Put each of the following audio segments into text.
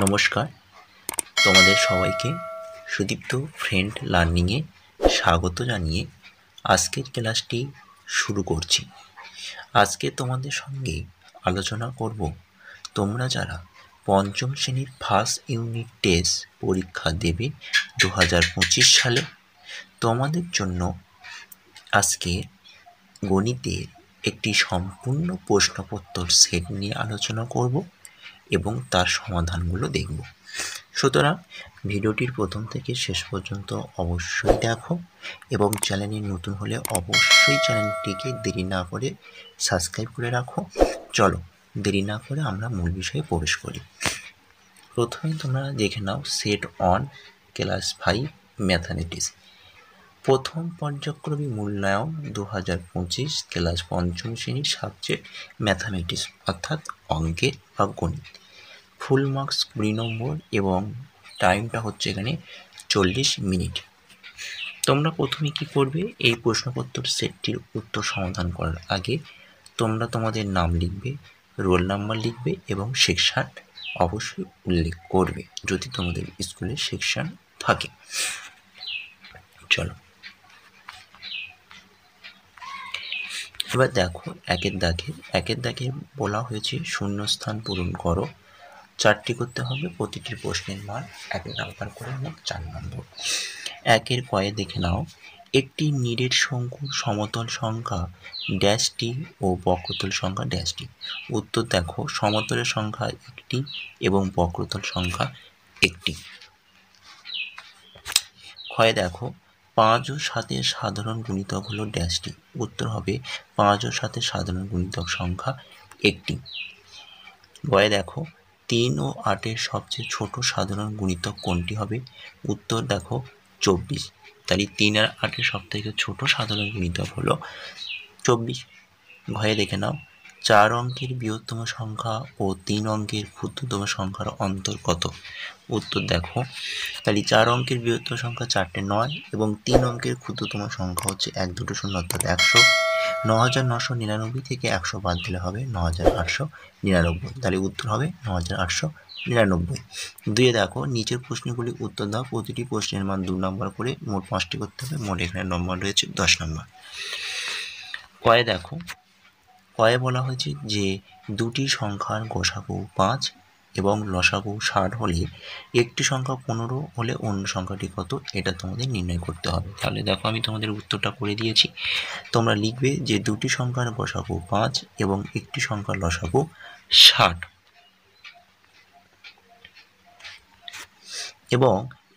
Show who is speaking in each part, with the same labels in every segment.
Speaker 1: নমস্কার, তোমাদের সবাইকে সুদীপ্ত ফ্রেন্ড লার্নিংয়ে স্বাগত জানিয়ে আজকের ক্লাসটি শুরু করছি। আজকে তোমাদের সঙ্গে আলোচনা করব তোমরা যারা পঞ্চম শ্রেণীর ফার্স্ট ইউনিট টেস্ট পরীক্ষা দেবে 2025 সালে, তোমাদের জন্য আজকে গণিতের একটি সম্পূর্ণ প্রশ্নপত্র সেট নিয়ে আলোচনা করব এবং তার সমাধানগুলো দেখব। সুতরাং ভিডিওটির প্রথম থেকে শেষ পর্যন্ত অবশ্যই দেখো এবং চ্যানেলে নতুন হলে অবশ্যই চ্যানেলটিকে দেরি না করে সাবস্ক্রাইব করে রাখো। চলো দেরি না করে আমরা মূল বিষয়ে প্রবেশ করি। প্রথমে তোমরা দেখে নাও সেট অন ক্লাস 5 ম্যাথামেটিক্স প্রথম পর্যায়ক্রমিক মূল্যায়ন 2025 ক্লাস পঞ্চম শ্রেণীর সাবজেক্ট ম্যাথামেটিক্স অর্থাৎ অঙ্কের বা গণিত। ফুল মার্কস 20 নম্বর এবং টাইমটা হচ্ছে এখানে 40 মিনিট। তোমরা প্রথমে কি করবে, এই প্রশ্নপত্র সেটটির উত্তর সমাধান করার আগে তোমরা তোমাদের নাম লিখবে, রোল নাম্বার লিখবে এবং সেকশন অবশ্যই উল্লেখ করবে যদি তোমাদের স্কুলে সেকশন থাকে। চলো এবার দেখো একের দাগে বলা হয়েছে শূন্যস্থান পূরণ করো। 4টি করতে হবে, প্রতিটি প্রশ্নের মান 1 নাম্বার করে, মোট 4 নম্বর। একের কয়ে দেখে নাও, একটি নিরেট শঙ্কুর সমতল সংখ্যা ড্যাশটি ও বক্রতল সংখ্যা ড্যাশটি। উত্তর দেখো, সমতলের সংখ্যা 1টি এবং বক্রতল সংখ্যা 1টি। ক্ষয়ে দেখো, 5 ও 7 সাধারণ গুণিতক হলো ড্যাশটি। উত্তর হবে 5 ও 7 সাধারণ গুণিতক সংখ্যা 1টি। গয়ে দেখো, 3 ও 8 সবচেয়ে ছোট সাধারণ গুণিতক কোনটি হবে? উত্তর দেখো 24। তাহলে 3 আর 8 সব থেকে ছোট সাধারণ গুণিতক হলো 24। ঘয়ে দেখে নাও, 4 অঙ্কের বৃহত্তম সংখ্যা ও 3 অঙ্কের ক্ষুদ্রতম সংখ্যার অন্তর কত? উত্তর দেখো, তাহলে 4 অঙ্কের বৃহত্তম সংখ্যা 4টে 9 এবং 3 অঙ্কের ক্ষুদ্রতম সংখ্যা হচ্ছে 1 2 0 অর্থাৎ 100। 9999 থেকে 100 বাদ দিলে হবে 9899। তাহলে উত্তর হবে 9899। 2 দেখো, নিচের প্রশ্নগুলি উত্তর দাও। প্রতিটি প্রশ্নের মান 2 নম্বর করে, মোট 5টি করতে হবে। মোট এখানে নম্বর রয়েছে 10 নম্বর। কয়ে দেখো, কয়ে বলা হয়েছে যে দুটি সংখ্যার গসাগু 5 এবং লসাগু 60 হলে একটি সংখ্যা 15 হলে অন্য সংখ্যাটি কত, এটা তোমাদের নির্ণয় করতে হবে। তাহলে দেখো, আমি তোমাদের উত্তরটা করে দিয়েছি। তোমরা লিখবে যে দুটি সংখ্যার গসাগু 5 এবং একটি সংখ্যার লসাগু 60 এবং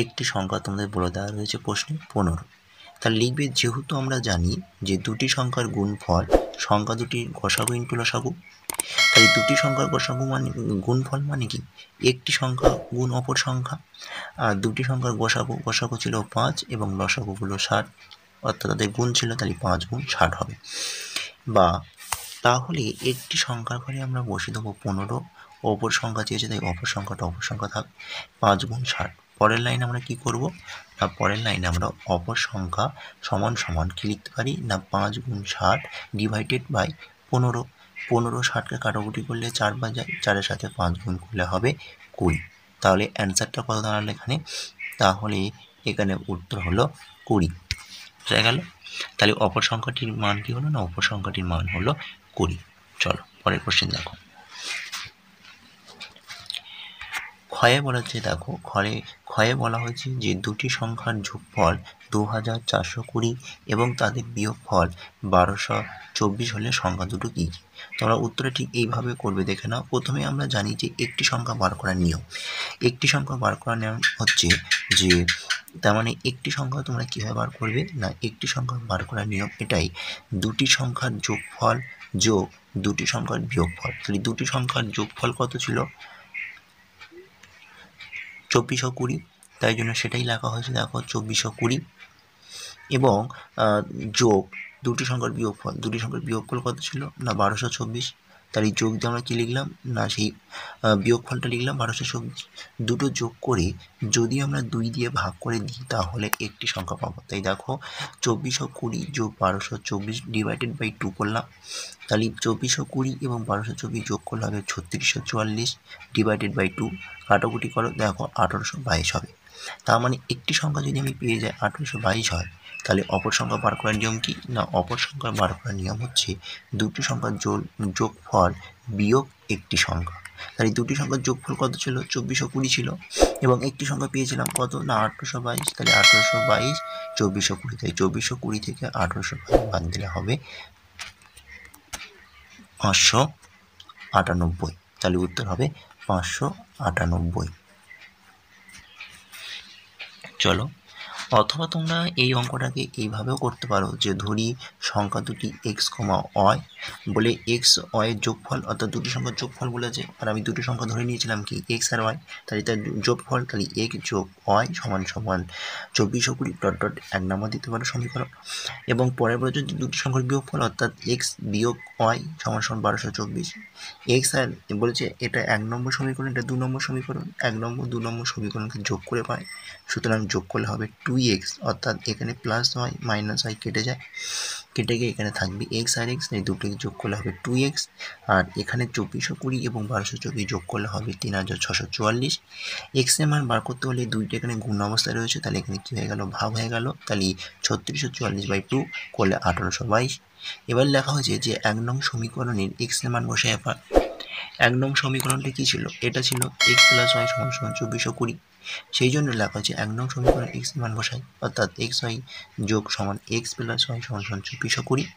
Speaker 1: একটি সংখ্যা তোমাদের বলে দেওয়া রয়েছে প্রশ্নে 15। তাহলে লিখবে, যেহেতু আমরা জানি যে দুটি সংখ্যার গুণফল সংখ্যা দুটির গসাগু ইন্টু লসাগু, তাই দুটি সংখ্যার গসাগু মানে গুণফল মানে কি, একটি সংখ্যা গুণ অপর সংখ্যা। আর দুটি সংখ্যার গসাগু ছিল 5 এবং লসাগু হলো 60, অর্থাৎ তাদের গুণ ছিল, তাহলে 5 গুণ 60 হবে। বা তাহলে একটি সংখ্যার ঘরে আমরা বসে দেবো 15, অপর সংখ্যা চেয়েছে তাই অপর সংখ্যা থাক 5 গুণ 60। পরের লাইনে আমরা কি করব না, পরের লাইনে আমরা অপর সংখ্যা সমান সমান কি লিখতে পারি না, 5 গুণ 60 ডিভাইডেড বাই 15। 15 60কে কাটাকুটি করলে 4 বাজায়, 4-এর সাথে 5 গুণ করলে হবে 20। তাহলে অ্যান্সারটা কত দাঁড়ালো এখানে? তাহলে এখানে উত্তর হলো 20। বুঝা গেল? তাহলে অপর সংখ্যাটির মান কি হলো না, অপর সংখ্যাটির মান হলো 20। চলো পরের কোশ্চেন দেখো। ক্ষয়ে বলা হচ্ছে, দেখো ক্ষয়ে বলা হয়েছে যে দুটি সংখ্যার যোগফল 2420 এবং তাদের বিয়োগফল 1224 হলে সংখ্যা দুটো কি কি? তোমরা উত্তরে ঠিক এইভাবে করবে, দেখে নাও। প্রথমে আমরা জানি যে একটি সংখ্যা বার করার নিয়ম, একটি সংখ্যা বার করার নিয়ম হচ্ছে যে, তার মানে একটি সংখ্যা তোমরা কীভাবে বার করবে না, একটি সংখ্যা বার করার নিয়ম এটাই, দুটি সংখ্যার যোগফল যোগ দুটি সংখ্যার বিয়োগফল। তাহলে দুটি সংখ্যার যোগফল কত ছিল? 2420, তাই জন্য সেটাই লেখা হয়েছে দেখো 2420। এবং যোগ দুটি সংখ্যার বিয়োগফল, দুটি সংখ্যার বিয়োগফল কত ছিল না 1224, তাহলে যোগ দিয়ে আমরা কী লিখলাম না সেই বিয়োগফলটা লিখলাম 1224। দুটো যোগ করে যদি আমরা 2 দিয়ে ভাগ করে দিই তাহলে একটি সংখ্যা পাবো। তাই দেখো 2420 যোগ 1224 ডিভাইডেড বাই 2 করলাম। তাহলে 2420 এবং 1224 যোগ করলে হবে 3644 ডিভাইডেড বাই 2। কাটাকুটি করো, দেখো 1822 হবে। তার মানে একটি সংখ্যা যদি আমি পেয়ে যাই 1822 হয়, তাহলে অপর সংখ্যা বার করার নিয়ম কি না অপর সংখ্যা বার করার নিয়ম হচ্ছে দুটি সংখ্যার যোগফল বিয়োগ একটি সংখ্যা। তাহলে দুটি সংখ্যার যোগফল কত ছিল 2420 ছিল এবং একটি সংখ্যা পেয়েছিলাম কত না 1822। তাহলে 1822 2420, তাই 2420 থেকে 1822 বাদ দিলে হবে 598। তাহলে উত্তর হবে 598। চলো, অথবা তোমরা এই অঙ্কটাকে এইভাবেও করতে পারো যে ধরি সংখ্যা দুটি এক্স কমা ওয়াই বলে এক্স ওয়াইয়ের যোগফল, অর্থাৎ দুটি সংখ্যার যোগফল বলেছে আর আমি দুটি সংখ্যা ধরে নিয়েছিলাম কি এক্স আর ওয়াই, তাহলে তার যোগফল তাহলে এক্স যোগ ওয়াই সমান সমান 2420 ডট ডট 1 নম্বর দিতে পারো সমীকরণ। এবং পরের বলে যদি দুটি সংখ্যার বিয়োগফল অর্থাৎ এক্স বিয়োগ ওয়াই সমান সমান 1224। এক্স আর বলেছে এটা 1 নম্বর সমীকরণ, এটা 2 নম্বর সমীকরণ, 1 নম্বর 2 নম্বর সমীকরণকে যোগ করে পায়, সুতরাং যোগ করলে হবে 2x, অর্থাৎ এখানে প্লাস ওয়াই মাইনাস ওয়াই কেটে যায়, কেটে গিয়ে এখানে থাকবে এক্স আর এক্স, এই দুটোকে যোগ করলে হবে 2x। আর এখানে 2420 এবং 1224 যোগ করলে হবে 3644। এক্স এর মান বার করতে হলে দুইটা এখানে গুণ অবস্থায় রয়েছে, তাহলে এখানে কী হয়ে গেল ভাগ হয়ে গেল, তাহলে 3644/2 করলে 1822। এবার লেখা হয়েছে যে 1 নং সমীকরণের এক্স এর মান বসে 1 নং সমীকরণটা কী ছিল, এটা ছিল এক্স প্লাস ওয়াই সমান সমান 2420। সেই জন্য লেখা হচ্ছে 1 নং সমীকরণ এক্স এর মান বসাই, অর্থাৎ এক্স ওয়াই যোগ সমান এক্স প্লাস ওয়াই সমান সমান 2420।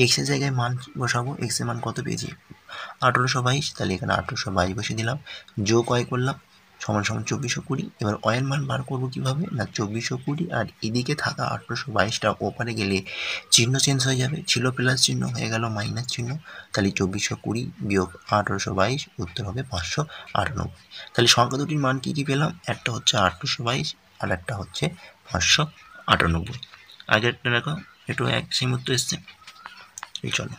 Speaker 1: এক্স এর জায়গায় মান বসাবো, এক্স এর মান কত পেয়েছি 1822, তাহলে এখানে 1822 বসিয়ে দিলাম, যোগ ওয়াই করলাম সমান সমান 2420। এবার ওয়াইয়ের মান বার করবো কীভাবে না 2420 আর এদিকে থাকা 1822টা ওপারে গেলে চিহ্ন চেঞ্জ হয়ে যাবে, ছিল প্লাস চিহ্ন হয়ে গেল মাইনাস চিহ্ন, তাহলে 2420 বিয়োগ 1822 উত্তর হবে 598। তাহলে সংখ্যা দুটির মান কী কী পেলাম, একটা হচ্ছে 1822 আর একটা হচ্ছে 598। আগেরটা দেখো একটু এক সেম উত্তর এসছে। এই চলো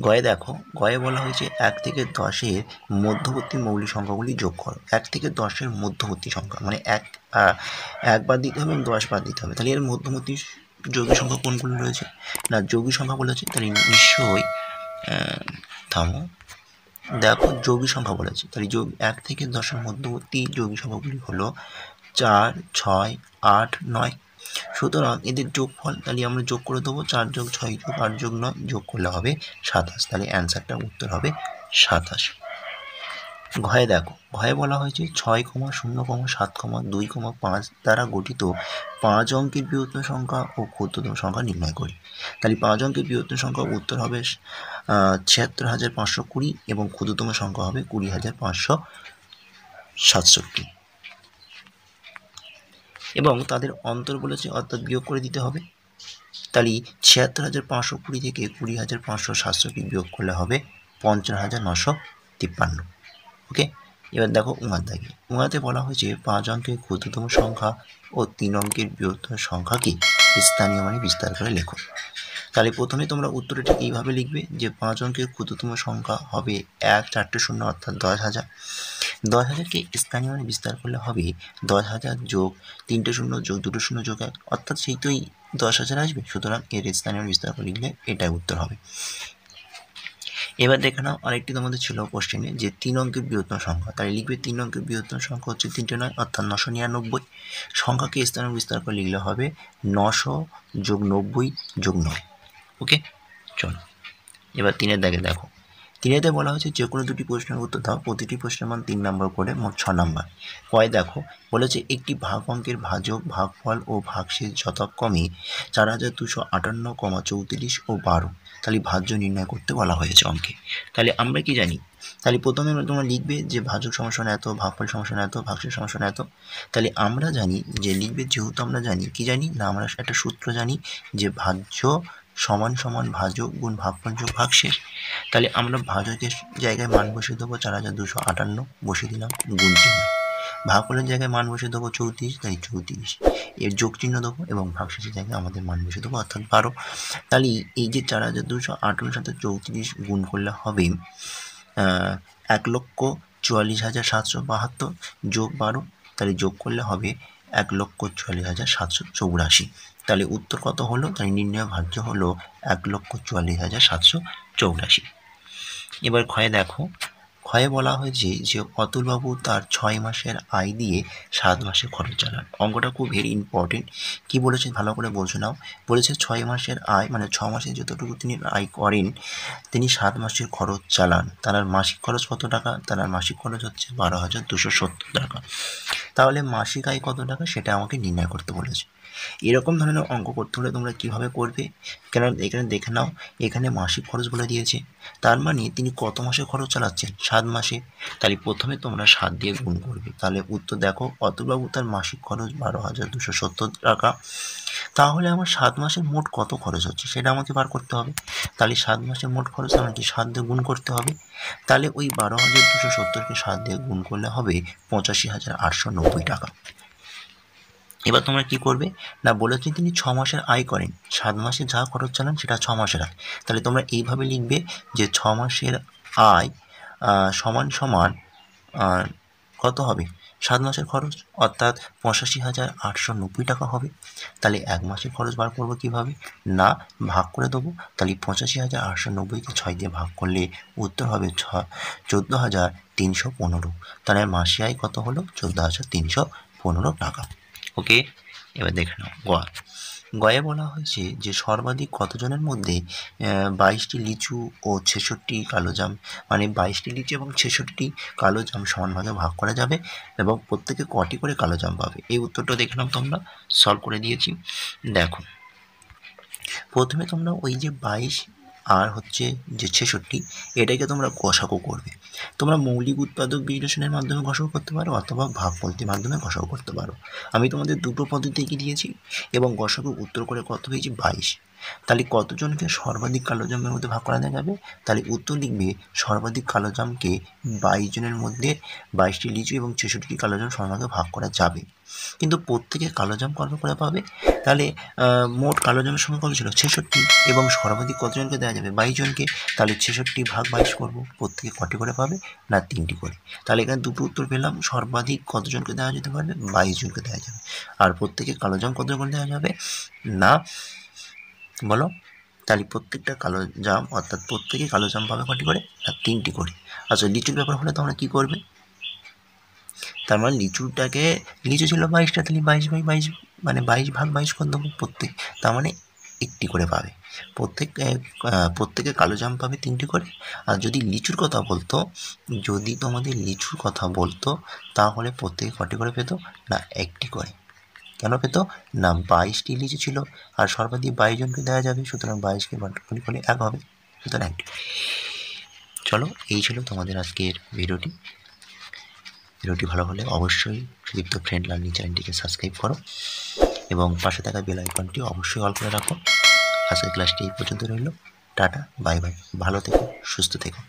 Speaker 1: গয়ে দেখো, গয়ে বলা হয়েছে 1 থেকে 10-এর মধ্যবর্তী মৌলিক সংখ্যাগুলি যোগ করো। 1 থেকে 10-এর মধ্যবর্তী সংখ্যা মানে 1 বাদ দিতে হবে এবং 10 বাদ দিতে হবে, তাহলে এর মধ্যবর্তী যৌগিক সংখ্যা কোনগুলো রয়েছে না যৌগিক সংখ্যা বলেছে, তাহলে নিশ্চয়ই থামো দেখো যৌগিক সংখ্যা বলেছে, তাহলে 1 থেকে 10-এর মধ্যবর্তী যৌগিক সংখ্যাগুলি হলো 4, 6, 8, 9। সুতরাং এদের যোগফল তাহলে আমরা যোগ করে দেবো 4 যোগ 6 যোগ 8 যোগ 9 যোগ করলে হবে 27, তাহলে অ্যান্সারটা উত্তর হবে 27। ঘয়ে দেখো, ঘয়ে বলা হয়েছে 6,0,7,2,5 দ্বারা গঠিত 5 অঙ্কের বৃহত্তম সংখ্যা ও ক্ষুদ্রতম সংখ্যা নির্ণয় করি। তাহলে 5 অঙ্কের বৃহত্তম সংখ্যা উত্তর হবে 76,520 এবং ক্ষুদ্রতম সংখ্যা হবে 20,567 এবং তাদের অন্তর বলেছে অর্থাৎ বিয়োগ করে দিতে হবে। তাহলে 76,520 থেকে 20,567 বিয়োগ করলে হবে 55,953। ওকে, এবার দেখো উঙার দাগে, উঙাতে বলা হয়েছে 5 অঙ্কের ক্ষুদ্রতম সংখ্যা ও 3 অঙ্কের বৃহত্তম সংখ্যাকে স্থানীয় মানে বিস্তার করে লেখো। তাহলে প্রথমে তোমরা উত্তরটা ঠিক এইভাবে লিখবে যে 5 অঙ্কের ক্ষুদ্রতম সংখ্যা হবে 1 4টে শূন্য অর্থাৎ 10,000। 10,000কে স্থানীয় মানে বিস্তার করলে হবে 10,000 যোগ 3টে শূন্য যোগ 2টো শূন্য যোগ 1, অর্থাৎ সেই তোই 10,000 আসবে, সুতরাং এর স্থানীয় বিস্তার করে লিখলে এটাই উত্তর হবে। এবার দেখে নাও আরেকটি তোমাদের ছিল কোশ্চেনে যে 3 অঙ্কের বৃহত্তম সংখ্যা, তাই লিখবে 3 অঙ্কের বৃহত্তম সংখ্যা হচ্ছে 3টে 9 অর্থাৎ 999। সংখ্যাকে স্থানীয় বিস্তার করে লিখলে হবে 900 যোগ 90 যোগ 9। ওকে, চলো এবার 3-এর দাগে দেখো, 3-এতে বলা হয়েছে যে কোনো দুটি প্রশ্নের উত্তর দাও, প্রতিটি প্রশ্নের মান 3 নম্বর করে মোট 6 নম্বর। কয় দেখো বলেছে একটি ভাগ অঙ্কের ভাজক ভাগফল ও ভাগশেষ যথাক্রমে 4,258,34 ও 12, তাহলে ভাজ্য নির্ণয় করতে বলা হয়েছে অঙ্কে। তাহলে আমরা কি জানি, তাহলে প্রথমে তোমরা লিখবে যে ভাজক সমান এত, ভাগফল সমান এত, ভাগশেষ সমান এত। তাহলে আমরা জানি যে লিখবে, যেহেতু আমরা জানি কি জানি না আমরা একটা সূত্র জানি যে ভাজ্য সমান সমান ভাজক গুণ ভাগফল যোগ ভাগশেষ। তাহলে আমরা ভাজকের জায়গায় মান বসিয়ে দেবো 4,258 বসিয়ে দিলাম গুণ চিহ্ন, ভাগফলের জায়গায় মান বসে দেবো 34, তাই 34 এর যোগ চিহ্ন দেবো এবং ভাগশেষের জায়গায় আমাদের মান বসে দেবো অর্থাৎ 12। তাহলে এই যে 4258 সাথে 34 গুণ করলে হবে 1,44,772 যোগ 12, তাহলে যোগ করলে হবে 1,44,784। তাহলে উত্তর কত হলো? তাই নির্ণয় ভাজ্য হলো 1,44,784। এবার ক্ষয়ে দেখো, ক্ষয়ে বলা হয়েছে যে অতুলবাবু তার 6 মাসের আয় দিয়ে 7 মাসের খরচ চালান। অঙ্কটা খুব ভেরি ইম্পর্টেন্ট। কি বলেছে ভালো করে বোঝো নাও। বলেছে 6 মাসের আয় মানে 6 মাসে যতটুকু তিনি আয় করেন তিনি 7 মাসের খরচ চালান। তার মাসিক খরচ কত টাকা? তার মাসিক খরচ হচ্ছে 12,270 টাকা। তাহলে মাসিক আয় কত টাকা সেটা আমাকে নির্ণয় করতে বলেছে। এরকম ধরনের অঙ্ক করতে হলে তোমরা কীভাবে করবে? কেন এখানে দেখে নাও, এখানে মাসিক খরচ বলে দিয়েছে, তার মানে তিনি কত মাসে খরচ চালাচ্ছেন? 7 মাসে। তাহলে প্রথমে তোমরা 7 দিয়ে গুণ করবে। তাহলে উত্তর দেখো, অতুলবাবু তার মাসিক খরচ 12,270 টাকা। তাহলে আমার 7 মাসের মোট কত খরচ হচ্ছে সেটা আমাকে বার করতে হবে। তাহলে 7 মাসের মোট খরচ আমাকে 7 দিয়ে গুণ করতে হবে। তাহলে ওই 12,270কে 7 দিয়ে গুণ করলে হবে 85,890 টাকা। এবার তোমরা কি করবে না, বলেছি তিনি 6 মাসের আয় করেন, 7 মাসে যা খরচ চালান সেটা 6 মাসের আয়। তাহলে তোমরা এইভাবে লিখবে যে 6 মাসের আয় সমান সমান কত হবে? 7 মাসের খরচ অর্থাৎ 85,890 টাকা হবে। তাহলে 1 মাসের খরচ বার করবো কীভাবে? না, ভাগ করে দেবো। তাহলে 85,890কে 6 দিয়ে ভাগ করলে উত্তর হবে 14,315। তাহলে মাসে আয় কত হলো? 14,315 টাকা। ওকে, এবার দেখে নাও গয়ে বলা হয়েছে যে সর্বাধিক কতজনের মধ্যে 22টি লিচু ও 66টি কালোজাম, মানে 22টি লিচু এবং 66টি কালোজাম সমানভাগে ভাগ করা যাবে এবং প্রত্যেকে কটি করে কালোজাম পাবে। এই উত্তরটা দেখে নাও, তোমরা সলভ করে দিয়েছি। দেখো, প্রথমে তোমরা ওই যে 22 আর হচ্ছে যে 66 এটাকে তোমরা গসাগু করবে। তোমরা মৌলিক উৎপাদক বিশ্লেষণের মাধ্যমে গসাগু করতে পারো অথবা ভাগফলতির মাধ্যমে গসাগু করতে পারো। আমি তোমাদের দুটো পদ্ধতি এঁকে দিয়েছি এবং গসাগু উত্তর করে কত হয়েছে? 22। তাহলে কতজনকে সর্বাধিক কালোজামের মধ্যে ভাগ করা যাবে? তাহলে উত্তর লিখবে সর্বাধিক কালোজামকে 22 জনের মধ্যে 22টি লিচু এবং 66টি কালোজাম সমানভাগে ভাগ করা যাবে। কিন্তু প্রত্যেকে কালোজাম কত করে পাবে? তাহলে মোট কালোজামের সংখ্যা কত ছিল? 66 এবং সর্বাধিক কতজনকে দেওয়া যাবে? 22 জনকে। তাহলে 66 ভাগ 22 করবো, প্রত্যেকে কটি করে পাবে? না 3টি করে। তাহলে এখানে দুটো উত্তর পেলাম, সর্বাধিক কতজনকে দেওয়া যেতে পারবে? 22 জনকে দেওয়া যাবে। আর প্রত্যেকে কালোজাম কত করে দেওয়া যাবে? না বলো, তাহলে প্রত্যেকটা কালোজাম অর্থাৎ প্রত্যেকে কালোজাম পাবে কটি করে? না 3টি করে। আচ্ছা, লিচুর ব্যাপার হলে তোমরা কী করবে? তার মানে লিচু ছিল 22টা, তাহলে 22/22 মানে 22 ভাগ 22 করে দেবো প্রত্যেক, তার মানে 1টি করে পাবে। প্রত্যেকে কালোজাম পাবে 3টি করে। আর যদি লিচুর কথা বলতো তাহলে প্রত্যেকে কটি করে পেত? না 1টি করে। কেন পেত? না 22টি লিচু ছিল আর সর্বাধিক 22 জনকে দেওয়া যাবে, সুতরাং 22কে ভাগ করলে 1 হবে, সুতরাং 1টি। চলো, এই ছিল তোমাদের আজকের ভিডিওটি ভালো হলে অবশ্যই সুদীপ্ত ফ্রেন্ড লার্নিং চ্যানেলটিকে সাবস্ক্রাইব করো এবং পাশে থাকা বেল আইকনটি অবশ্যই অল করে রাখো। আজকের ক্লাসটি এই পর্যন্ত রইল। টাটা, বাই বাই, ভালো থেকো, সুস্থ থেকো।